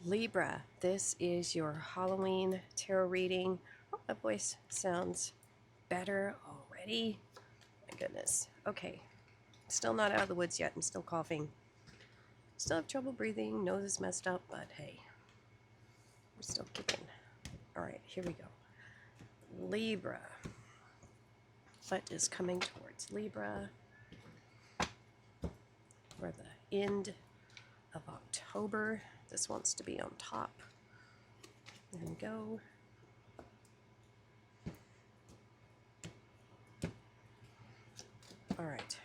Libra, this is your Halloween tarot reading. Oh, that voice sounds better already. My goodness. Okay, still not out of the woods yet. I'm still coughing. Still have trouble breathing. Nose is messed up, but hey, we're still kicking. All right, here we go. Libra. What is coming towards Libra for the end of October? This wants to be on top. There we go. All right.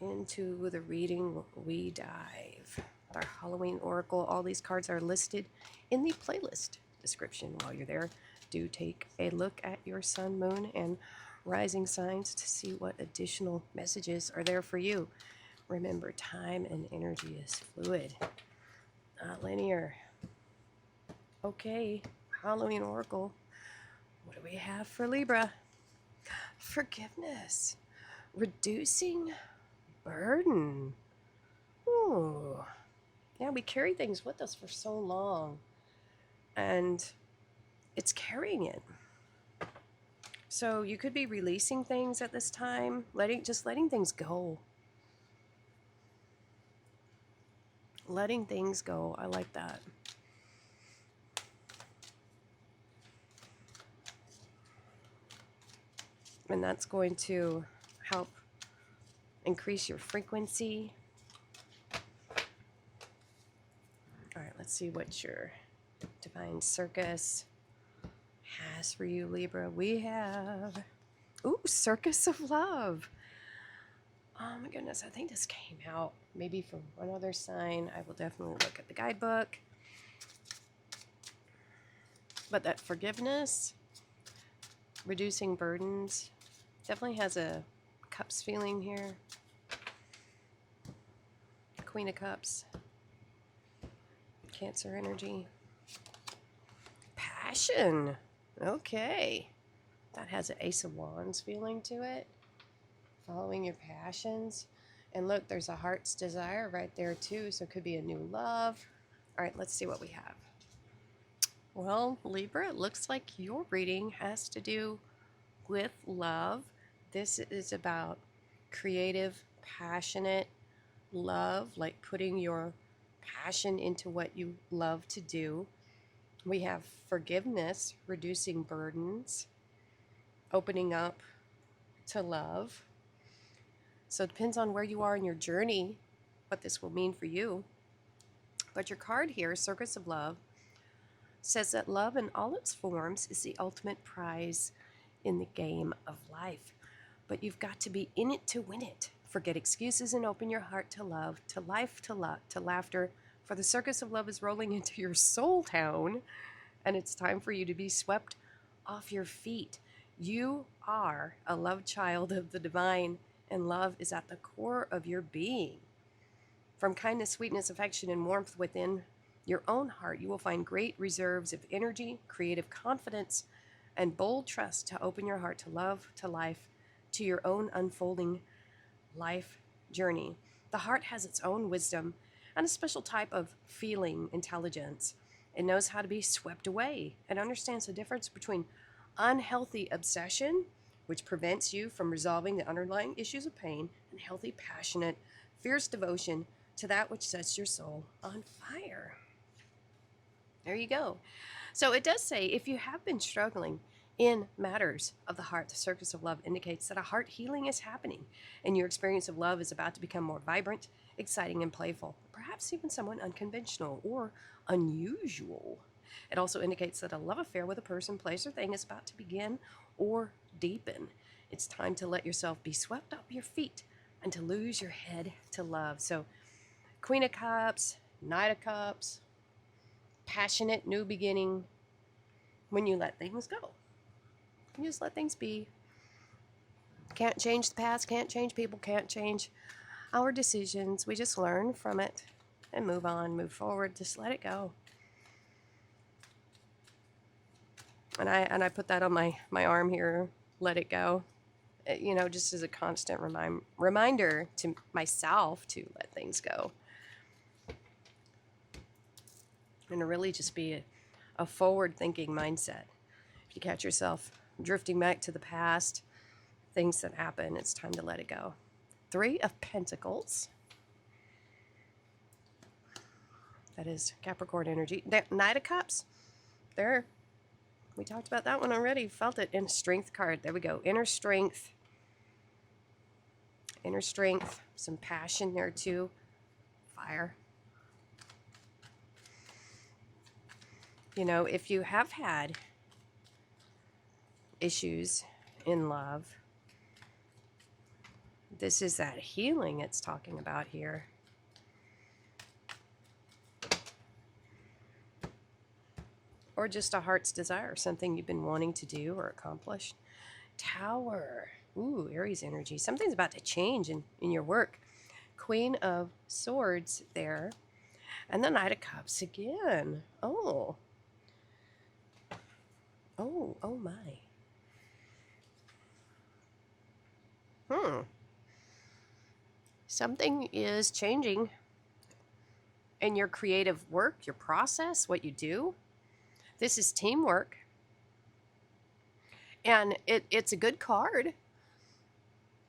Into the reading we dive. Our Halloween Oracle. All these cards are listed in the playlist description. While you're there, do take a look at your sun, moon, and rising signs to see what additional messages are there for you. Remember, time and energy is fluid, not linear. Okay, Halloween Oracle. What do we have for Libra? Forgiveness. Reducing burden. Ooh. Yeah, we carry things with us for so long, and it's carrying it. So you could be releasing things at this time, letting things go. Letting things go. I like that. And that's going to help increase your frequency. All right, let's see what your Divine Circus has for you, Libra. We have, ooh, Circus of Love. Oh my goodness, I think this came out maybe from one other sign. I will definitely look at the guidebook. But that forgiveness, reducing burdens, definitely has a Cups feeling here. Queen of Cups. Cancer energy. Passion. Okay. That has an Ace of Wands feeling to it. Following your passions. And look, there's a heart's desire right there too. So it could be a new love. All right, let's see what we have. Well, Libra, it looks like your reading has to do with love. This is about creative, passionate love, like putting your passion into what you love to do. We have forgiveness, reducing burdens, opening up to love. So it depends on where you are in your journey, what this will mean for you. But your card here, Circus of Love, says that love in all its forms is the ultimate prize in the game of life. But you've got to be in it to win it. Forget excuses and open your heart to love, to life, to love, to laughter. For the Circus of Love is rolling into your soul town, and it's time for you to be swept off your feet. You are a love child of the divine, and love is at the core of your being. From kindness, sweetness, affection, and warmth within your own heart, you will find great reserves of energy, creative confidence, and bold trust to open your heart to love, to life, to your own unfolding life journey. The heart has its own wisdom and a special type of feeling intelligence. It knows how to be swept away and understands the difference between unhealthy obsession, which prevents you from resolving the underlying issues of pain, and healthy, passionate, fierce devotion to that which sets your soul on fire. There you go. So it does say if you have been struggling in matters of the heart, the Circus of Love indicates that a heart healing is happening, and your experience of love is about to become more vibrant, exciting, and playful, perhaps even somewhat unconventional or unusual. It also indicates that a love affair with a person, place, or thing is about to begin or deepen. It's time to let yourself be swept up your feet and to lose your head to love. So, Queen of Cups, Knight of Cups, passionate new beginning when you let things go. You just let things be. Can't change the past, can't change people, can't change our decisions. We just learn from it and move on, move forward. Just let it go. And I put that on my arm here. Let it go. You know, just as a constant reminder to myself to let things go. and to really just be a forward-thinking mindset. If you catch yourself drifting back to the past, things that happen, it's time to let it go. 3 of Pentacles. That is Capricorn energy. Knight of Cups. There. We talked about that one already. Felt it in Strength card. There we go. Inner strength. Inner strength. Some passion there too. Fire. You know, if you have had issues in love, this is that healing it's talking about here. Or just a heart's desire, something you've been wanting to do or accomplish. Tower. Ooh, Aries energy. Something's about to change in your work. Queen of Swords there. And the Knight of Cups again. Oh. Oh, oh my. Something is changing in your creative work, your process, what you do. This is teamwork. And it's a good card.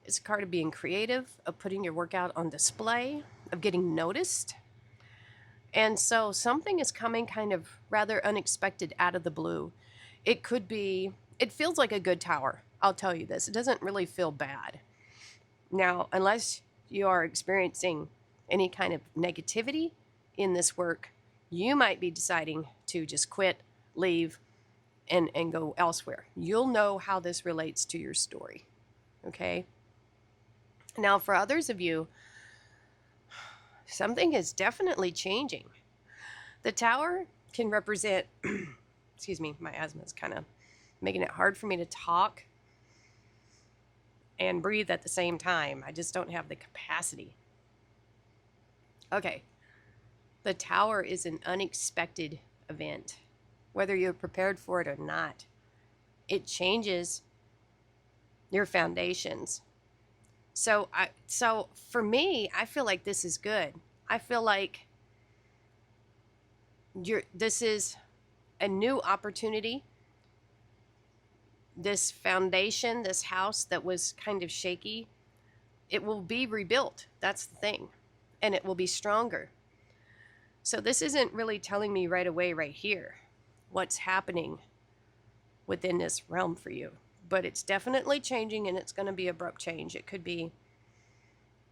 It's a card of being creative, of putting your work out on display, of getting noticed. And so something is coming kind of rather unexpected out of the blue. It could be, it feels like a good tower. I'll tell you this. It doesn't really feel bad. Now, unless you are experiencing any kind of negativity in this work, you might be deciding to just quit, leave, and go elsewhere. You'll know how this relates to your story. Okay? Now, for others of you, something is definitely changing. The tower can represent, excuse me, my asthma is kind of making it hard for me to talk and breathe at the same time. I just don't have the capacity. Okay. The tower is an unexpected event. Whether you're prepared for it or not, it changes your foundations. So for me, I feel like this is good. I feel like this is a new opportunity. This foundation, this house that was kind of shaky, it will be rebuilt. That's the thing. And it will be stronger. So this isn't really telling me right away, right here, what's happening within this realm for you. But it's definitely changing, and it's going to be abrupt change. It could be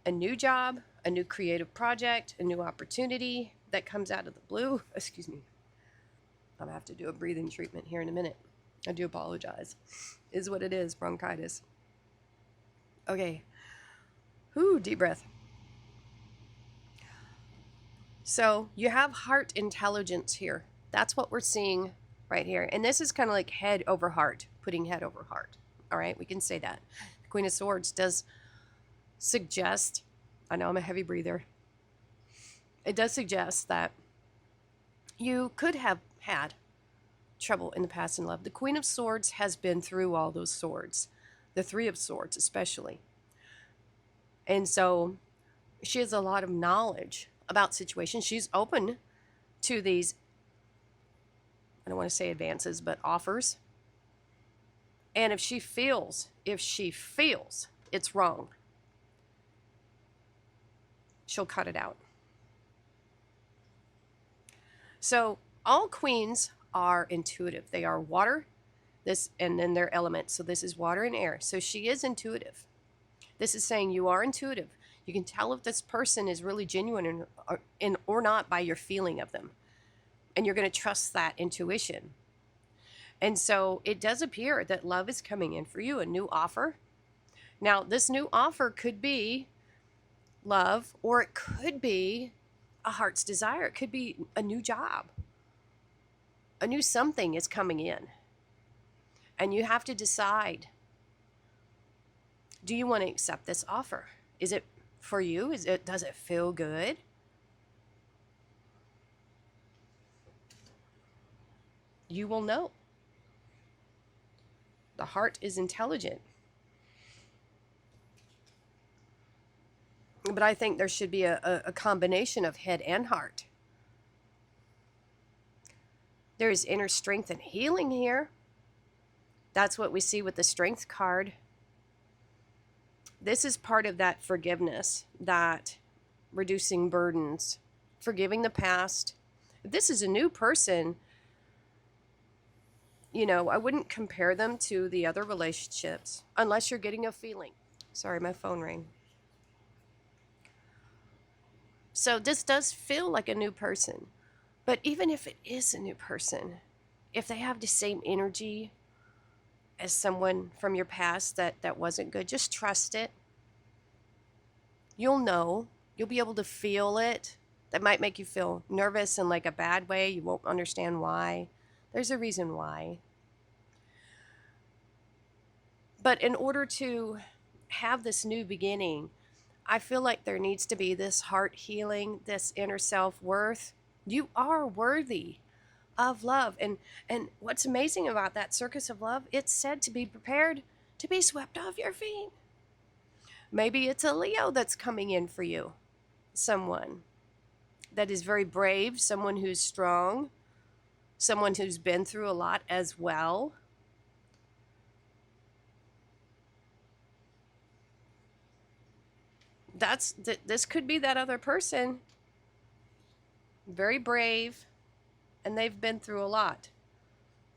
a new job, a new creative project, a new opportunity that comes out of the blue. Excuse me. I'm going to have to do a breathing treatment here in a minute. I do apologize. Is what it is, bronchitis. Okay. Whew, deep breath. So you have heart intelligence here. That's what we're seeing right here. And this is kind of like head over heart, putting head over heart. All right, we can say that. The Queen of Swords does suggest, I know I'm a heavy breather, it does suggest that you could have had trouble in the past in love. The Queen of Swords has been through all those swords, the Three of Swords especially. And so she has a lot of knowledge about situations. She's open to these, I don't want to say advances, but offers. And if she feels it's wrong, she'll cut it out. So all queens are intuitive. They are water, and then their elements. So this is water and air. So she is intuitive. This is saying you are intuitive. You can tell if this person is really genuine or not by your feeling of them. And you're going to trust that intuition. And so it does appear that love is coming in for you, a new offer. Now, this new offer could be love, or it could be a heart's desire. It could be a new job. A new something is coming in. And you have to decide, do you want to accept this offer? Is it for you? Does it feel good? You will know. The heart is intelligent. But I think there should be a combination of head and heart. There is inner strength and healing here. That's what we see with the Strength card. This is part of that forgiveness, that reducing burdens, forgiving the past. If this is a new person, you know, I wouldn't compare them to the other relationships unless you're getting a feeling. Sorry, my phone rang. So this does feel like a new person. But even if it is a new person, if they have the same energy as someone from your past that wasn't good, just trust it. You'll know. You'll be able to feel it. That might make you feel nervous in like a bad way. You won't understand why. There's a reason why. But in order to have this new beginning, I feel like there needs to be this heart healing, this inner self-worth. You are worthy of love. And what's amazing about that circus of love, it's said to be prepared to be swept off your feet. Maybe it's a Leo that's coming in for you. Someone that is very brave, someone who's strong, someone who's been through a lot as well. This could be that other person, very brave, and they've been through a lot.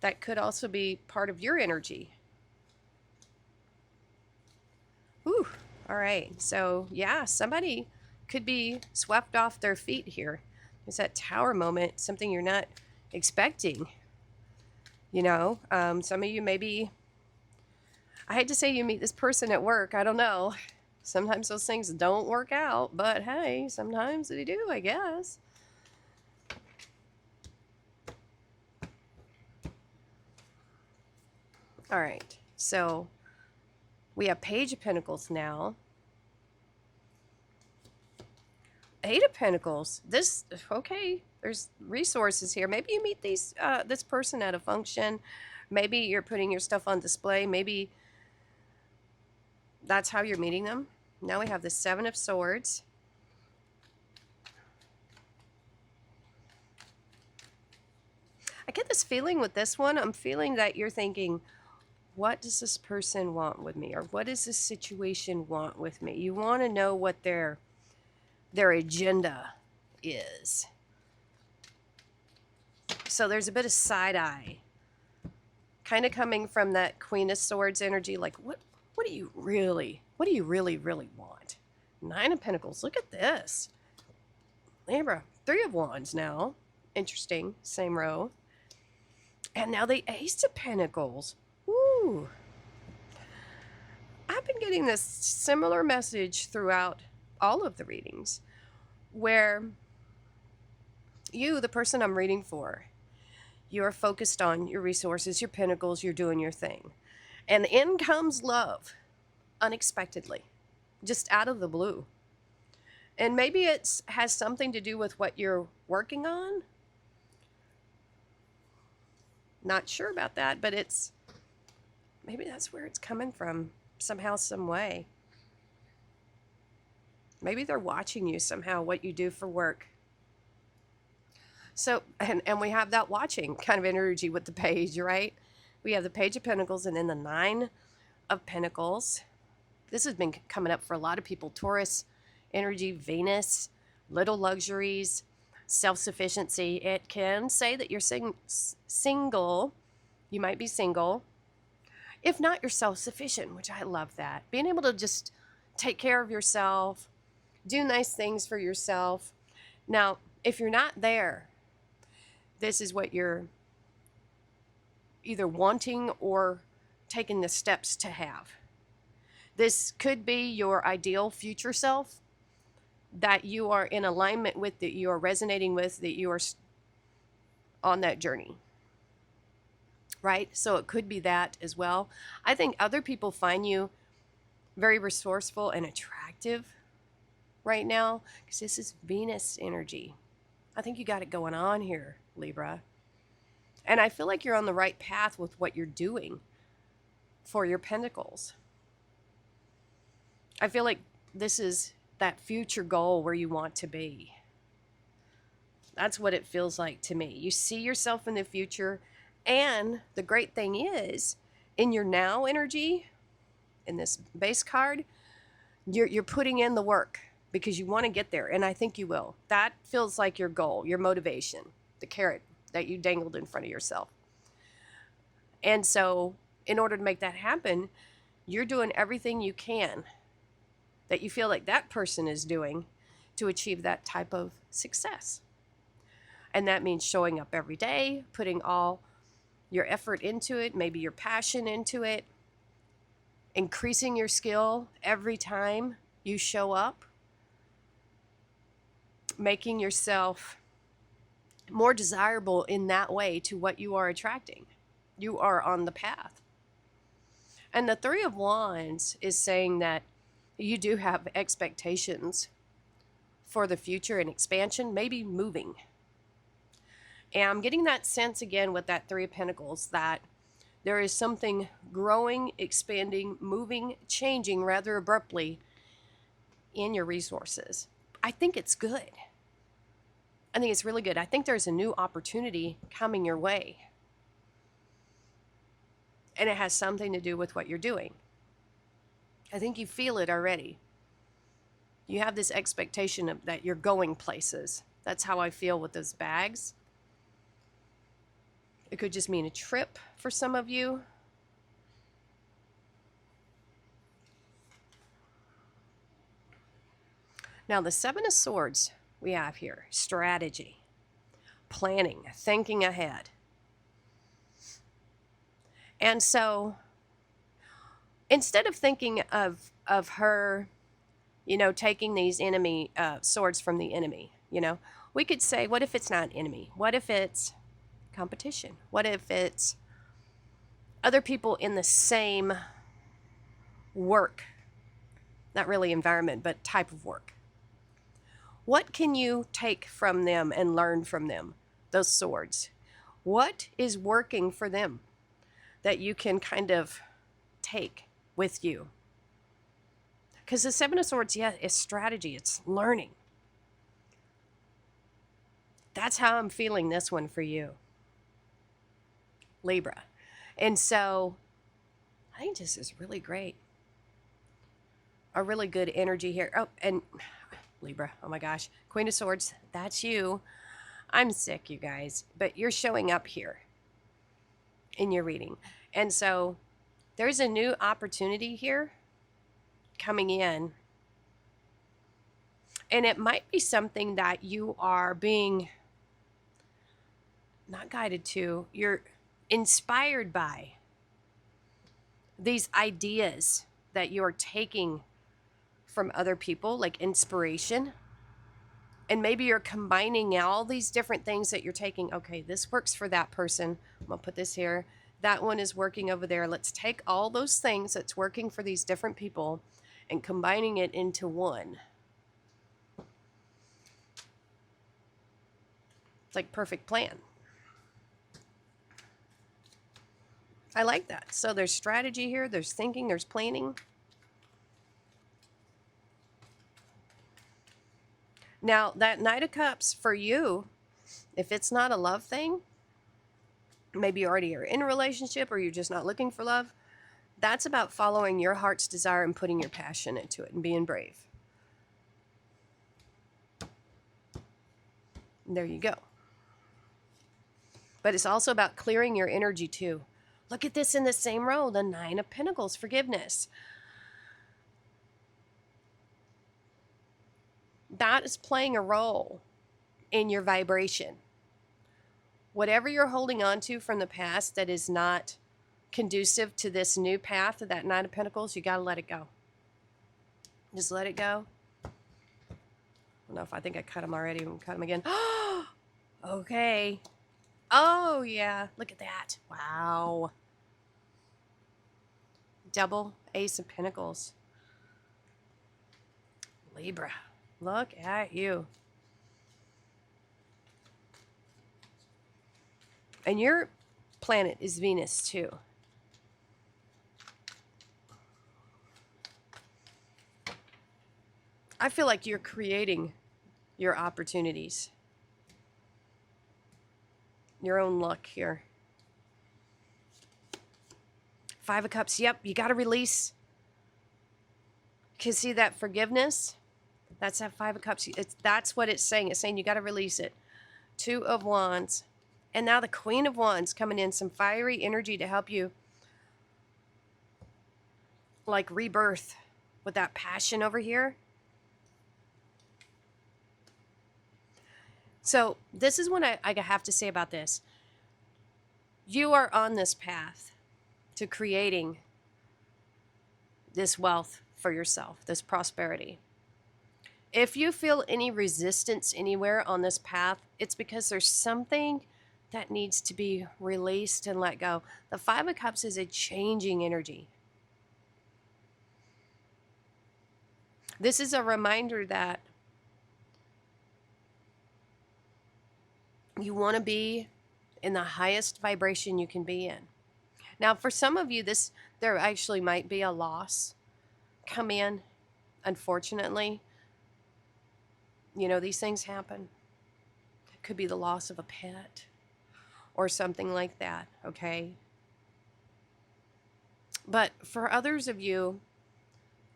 That could also be part of your energy. Whew. All right. So yeah, somebody could be swept off their feet here. There's that tower moment, something you're not expecting. You know, some of you maybe, I hate to say you meet this person at work. I don't know. Sometimes those things don't work out, but hey, sometimes they do, I guess. All right, so we have Page of Pentacles now. Eight of Pentacles. This, okay, there's resources here. Maybe you meet this person at a function. Maybe you're putting your stuff on display. Maybe that's how you're meeting them. Now we have the Seven of Swords. I get this feeling with this one. I'm feeling that you're thinking, what does this person want with me? Or what does this situation want with me? You want to know what their agenda is. So there's a bit of side eye. Kind of coming from that Queen of Swords energy. Like, what do you really want? Nine of Pentacles. Look at this. Libra. Three of Wands now. Interesting. Same row. And now the Ace of Pentacles. Ooh. I've been getting this similar message throughout all of the readings, where you, the person I'm reading for, you're focused on your resources, your pentacles, you're doing your thing. And in comes love, unexpectedly, just out of the blue. And maybe it has something to do with what you're working on. Not sure about that, but maybe that's where it's coming from, somehow, some way. Maybe they're watching you somehow, what you do for work. So, and we have that watching kind of energy with the page, right? We have the Page of Pentacles and then the Nine of Pentacles. This has been coming up for a lot of people. Taurus energy, Venus, little luxuries, self-sufficiency. It can say that you're single. You might be single. If not, you're self-sufficient, which I love that. Being able to just take care of yourself, do nice things for yourself. Now, if you're not there, this is what you're either wanting or taking the steps to have. This could be your ideal future self that you are in alignment with, that you are resonating with, that you are on that journey. Right? So it could be that as well. I think other people find you very resourceful and attractive right now because this is Venus energy. I think you got it going on here, Libra. And I feel like you're on the right path with what you're doing for your pentacles. I feel like this is that future goal where you want to be. That's what it feels like to me. You see yourself in the future. And the great thing is, in your now energy, in this base card, you're putting in the work because you want to get there. And I think you will. That feels like your goal, your motivation, the carrot that you dangled in front of yourself. And so in order to make that happen, you're doing everything you can that you feel like that person is doing to achieve that type of success. And that means showing up every day, putting all your effort into it, maybe your passion into it, increasing your skill every time you show up, making yourself more desirable in that way to what you are attracting. You are on the path. And the Three of Wands is saying that you do have expectations for the future and expansion, maybe moving. And I'm getting that sense again with that Three of Pentacles that there is something growing, expanding, moving, changing rather abruptly in your resources. I think it's good. I think it's really good. I think there's a new opportunity coming your way. And it has something to do with what you're doing. I think you feel it already. You have this expectation of that you're going places. That's how I feel with those bags. It could just mean a trip for some of you. Now, the Seven of Swords we have here, strategy, planning, thinking ahead. And so instead of thinking of her, taking these enemy swords from the enemy, we could say, what if it's not an enemy? What if it's competition? What if it's other people in the same work, not really environment, but type of work? What can you take from them and learn from them, those swords? What is working for them that you can kind of take with you? Because the Seven of Swords, is strategy. It's learning. That's how I'm feeling this one for you, Libra. And so I think this is really great. A really good energy here. Oh, and Libra, oh my gosh. Queen of Swords, that's you. I'm sick, you guys, but you're showing up here in your reading. And so there's a new opportunity here coming in. And it might be something that you are being not guided to, you're inspired by these ideas that you're taking from other people, like inspiration. And maybe you're combining all these different things that you're taking. Okay, this works for that person. I'm going to put this here. That one is working over there. Let's take all those things that's working for these different people and combining it into one. It's like perfect plan. I like that. So there's strategy here. There's thinking. There's planning. Now, that Knight of Cups for you, if it's not a love thing, maybe you already are in a relationship or you're just not looking for love, that's about following your heart's desire and putting your passion into it and being brave. And there you go. But it's also about clearing your energy too. Look at this in the same row, the Nine of Pentacles, forgiveness. That is playing a role in your vibration. Whatever you're holding on to from the past that is not conducive to this new path of that Nine of Pentacles, you got to let it go. Just let it go. I don't know if I think I cut them already. I'm cut them again. Okay. Oh, yeah. Look at that. Wow. Double Ace of Pentacles. Libra. Look at you. And your planet is Venus, too. I feel like you're creating your opportunities. your own luck here. Five of Cups. Yep, you got to release. Can you see that forgiveness? That's that Five of Cups. That's what it's saying. It's saying you got to release it. Two of Wands. And now the Queen of Wands coming in. Some fiery energy to help you like rebirth with that passion over here. So this is what I have to say about this. You are on this path to creating this wealth for yourself, this prosperity. If you feel any resistance anywhere on this path, it's because there's something that needs to be released and let go. The Five of Cups is a changing energy. This is a reminder that you want to be in the highest vibration you can be in. Now, for some of you, there actually might be a loss come in, unfortunately. You know, these things happen. It could be the loss of a pet or something like that, okay? But for others of you,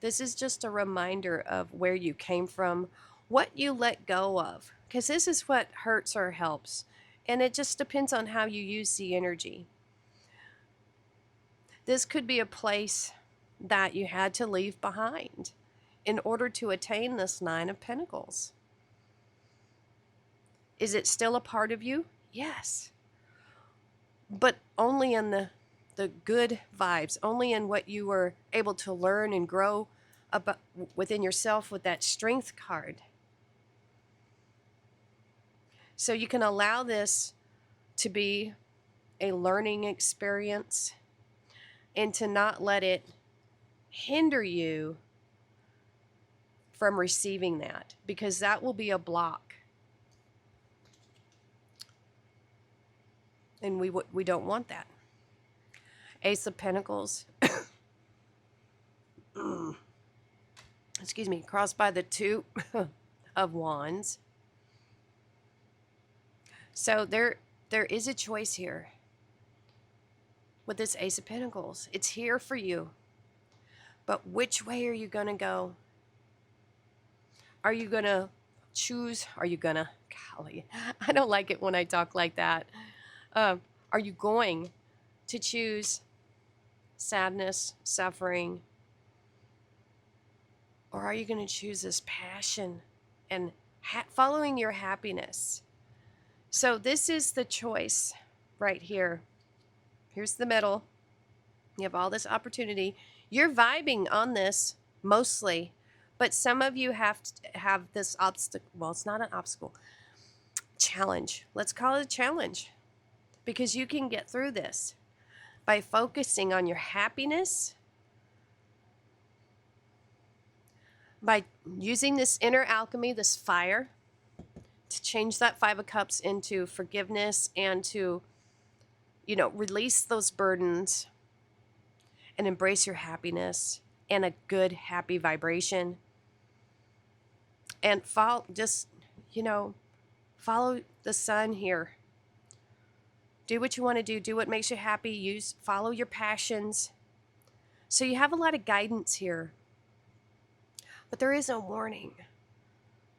this is just a reminder of where you came from, what you let go of, because this is what hurts or helps. And it just depends on how you use the energy. This could be a place that you had to leave behind in order to attain this Nine of Pentacles. Is it still a part of you? Yes. But only in the good vibes, only in what you were able to learn and grow about within yourself with that Strength card. So you can allow this to be a learning experience and to not let it hinder you from receiving that, because that will be a block. And we don't want that. Ace of Pentacles. Excuse me, crossed by the Two of Wands. So there is a choice here with this Ace of Pentacles. It's here for you. But which way are you going to go? Are you going to choose? Are you going to... Golly, I don't like it when I talk like that. Are you going to choose sadness, suffering? Or are you going to choose this passion and following your happiness? So this is the choice right here. Here's the middle. You have all this opportunity. You're vibing on this mostly, but some of you have to have this obstacle. Well, it's not an obstacle. Challenge. Let's call it a challenge, because you can get through this by focusing on your happiness, by using this inner alchemy, this fire, to change that Five of Cups into forgiveness and to, release those burdens and embrace your happiness and a good, happy vibration. And follow the sun here. Do what you want to do. Do what makes you happy. Follow your passions. So you have a lot of guidance here. But there is a warning.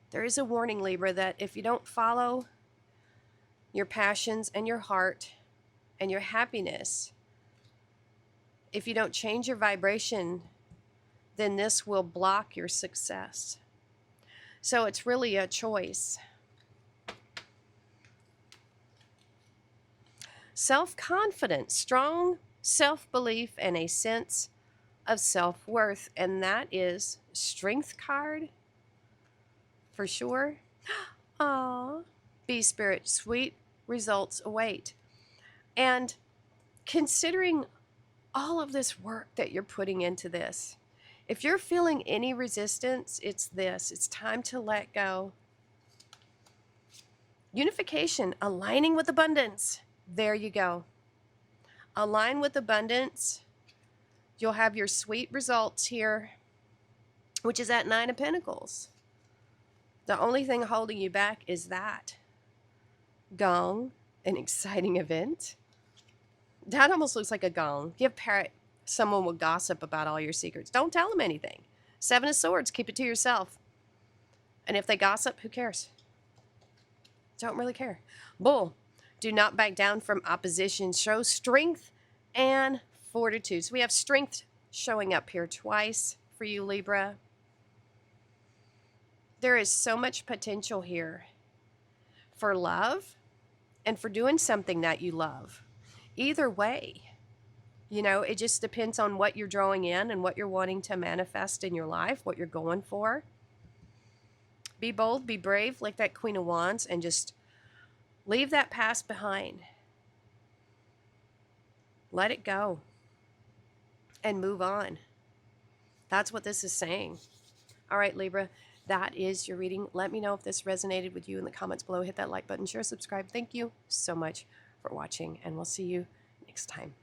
There is a warning, Libra, that if you don't follow your passions and your heart and your happiness, if you don't change your vibration, then this will block your success. So it's really a choice. Self-confidence, strong self-belief, and a sense of self-worth. And that is Strength card for sure. Aww. Be Spirit, sweet results await. And considering all of this work that you're putting into this, if you're feeling any resistance, it's this. It's time to let go. Unification, aligning with abundance. There you go. Align with abundance. You'll have your sweet results here, which is that Nine of Pentacles. The only thing holding you back is that. Gong. An exciting event? That almost looks like a gong. Give parrot, someone will gossip about all your secrets. Don't tell them anything. Seven of Swords, keep it to yourself. And if they gossip, who cares? Don't really care. Bull, do not back down from opposition. Show strength and fortitude. So we have strength showing up here twice for you, Libra. There is so much potential here for love and for doing something that you love. Either way, you know, it just depends on what you're drawing in and what you're wanting to manifest in your life, what you're going for. Be bold, be brave, like that Queen of Wands, and just leave that past behind. Let it go and move on. That's what this is saying. All right, Libra, that is your reading. Let me know if this resonated with you in the comments below. Hit that like button, share, subscribe. Thank you so much for watching, and we'll see you next time.